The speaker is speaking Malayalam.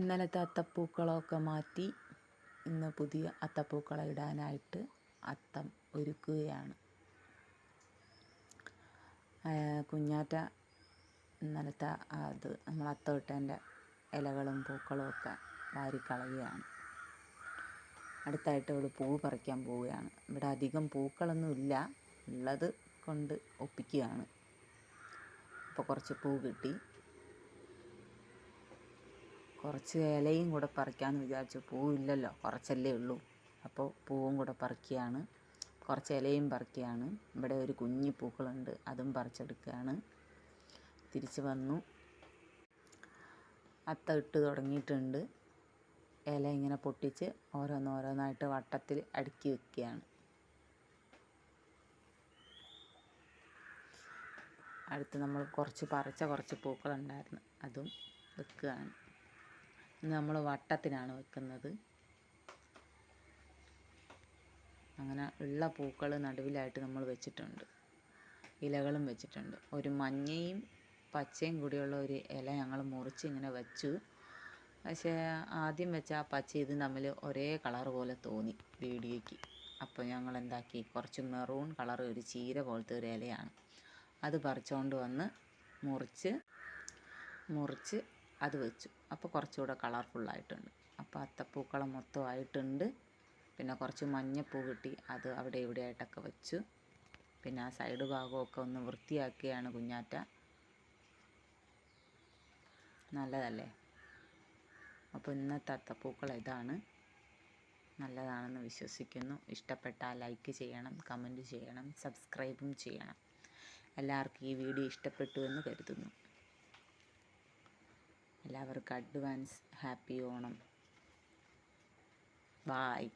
ഇന്നലത്തെ അത്തപ്പൂക്കളമൊക്കെ മാറ്റി ഇന്ന് പുതിയ അത്തപ്പൂക്കളം ഇടാനായിട്ട് അത്തം ഒരുക്കുകയാണ്. കുഞ്ഞാറ്റ ഇന്നലത്തെ അത് നമ്മൾ അത്തം ഇട്ടതിൻ്റെ ഇലകളും പൂക്കളും ഒക്കെ വാരിക്കളയുകയാണ്. അടുത്തായിട്ട് അവൾ പൂ പറിക്കാൻ പോവുകയാണ്. ഇവിടെ അധികം പൂക്കളൊന്നും ഇല്ല, ഉള്ളത് കൊണ്ട് ഒപ്പിക്കുകയാണ്. അപ്പോൾ കുറച്ച് പൂ കിട്ടി, കുറച്ച് ഇലയും കൂടെ പറിക്കാമെന്ന് വിചാരിച്ചു. പൂവില്ലല്ലോ, കുറച്ചല്ലേ ഉള്ളൂ. അപ്പോൾ പൂവും കൂടെ പറിക്കുകയാണ്, കുറച്ച് ഇലയും പറിക്കുകയാണ്. ഇവിടെ ഒരു കുഞ്ഞി പൂക്കളുണ്ട്, അതും പറിച്ചെടുക്കുകയാണ്. തിരിച്ച് വന്നു, അത്തം ഇട്ട് തുടങ്ങിയിട്ടുണ്ട്. ഇല ഇങ്ങനെ പൊട്ടിച്ച് ഓരോന്നോരോന്നായിട്ട് വട്ടത്തിൽ അടുക്കി വെക്കുകയാണ്. അടുത്ത് നമ്മൾ കുറച്ച് പൂക്കളുണ്ടായിരുന്നു, അതും വെക്കുകയാണ്. ഇന്ന് നമ്മൾ വട്ടത്തിനാണ് വെക്കുന്നത്. അങ്ങനെ ഉള്ള പൂക്കൾ നടുവിലായിട്ട് നമ്മൾ വെച്ചിട്ടുണ്ട്, ഇലകളും വെച്ചിട്ടുണ്ട്. ഒരു മഞ്ഞയും പച്ചയും കൂടിയുള്ള ഒരു ഇല ഞങ്ങൾ മുറിച്ച് ഇങ്ങനെ വെച്ചു. പക്ഷേ ആദ്യം വെച്ച ആ പച്ച ഇതും തമ്മിൽ ഒരേ കളർ പോലെ തോന്നി വീഡിയോയ്ക്ക്. അപ്പോൾ ഞങ്ങൾ എന്താക്കി, കുറച്ച് മെറൂൺ കളർ ഒരു ചീര പോലത്തെ ഒരു ഇലയാണ്, അത് പറിച്ചുകൊണ്ട് വന്ന് മുറിച്ച് അത് വെച്ചു. അപ്പോൾ കുറച്ചുകൂടെ കളർഫുള്ളായിട്ടുണ്ട്. അപ്പോൾ അത്തപ്പൂക്കളം മൊത്തമായിട്ടുണ്ട്. പിന്നെ കുറച്ച് മഞ്ഞപ്പൂ കിട്ടി, അത് അവിടെ ഇവിടെ ആയിട്ടൊക്കെ വെച്ചു. പിന്നെ ആ സൈഡ് ഭാഗമൊക്കെ ഒന്ന് വൃത്തിയാക്കുകയാണ് കുഞ്ഞാറ്റ. നല്ലതല്ലേ? അപ്പോൾ ഇന്നത്തെ അത്തപ്പൂക്കളം ഇതാണ്. നല്ലതാണെന്ന് വിശ്വസിക്കുന്നു. ഇഷ്ടപ്പെട്ടാൽ ലൈക്ക് ചെയ്യണം, കമൻറ്റ് ചെയ്യണം, സബ്സ്ക്രൈബും ചെയ്യണം. എല്ലാവർക്കും ഈ വീഡിയോ ഇഷ്ടപ്പെട്ടു എന്ന് കരുതുന്നു. എല്ലാവർക്കും അഡ്വാൻസ് ഹാപ്പി ഓണം. ബായ്.